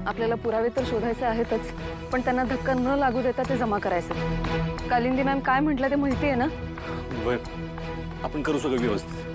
आपल्याला पुरावे तर शोधायचे आहेतच, पण त्यांना धक्का न लागू देता ते जमा करायचे. कालिंदी मॅम काय म्हटलं ते माहिती आहे ना? बर, आपण करू सगळं व्यवस्थित.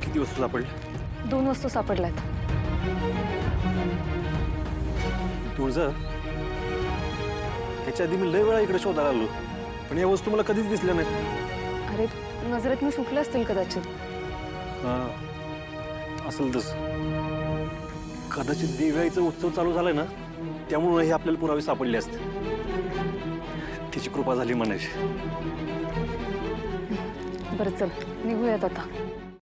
किती वस्तू सापडल्या? 2 वस्तू सापडल्यात. तुळजा, ह्याच्या आधी मी लय वेळा इकडे शोधायला आलो, पण या वस्तू मला कधीच दिसल्या नाहीत. अरे नजरेतनं सुटले असतील कदाचित. हा, असेल तस. कदाचित देव्याचा उत्सव चालू झालाय ना, त्यामुळे हे आपल्याला पुरावे सापडले असते. तिची कृपा झाली म्हणायची. बरं चल, निघूयात आता.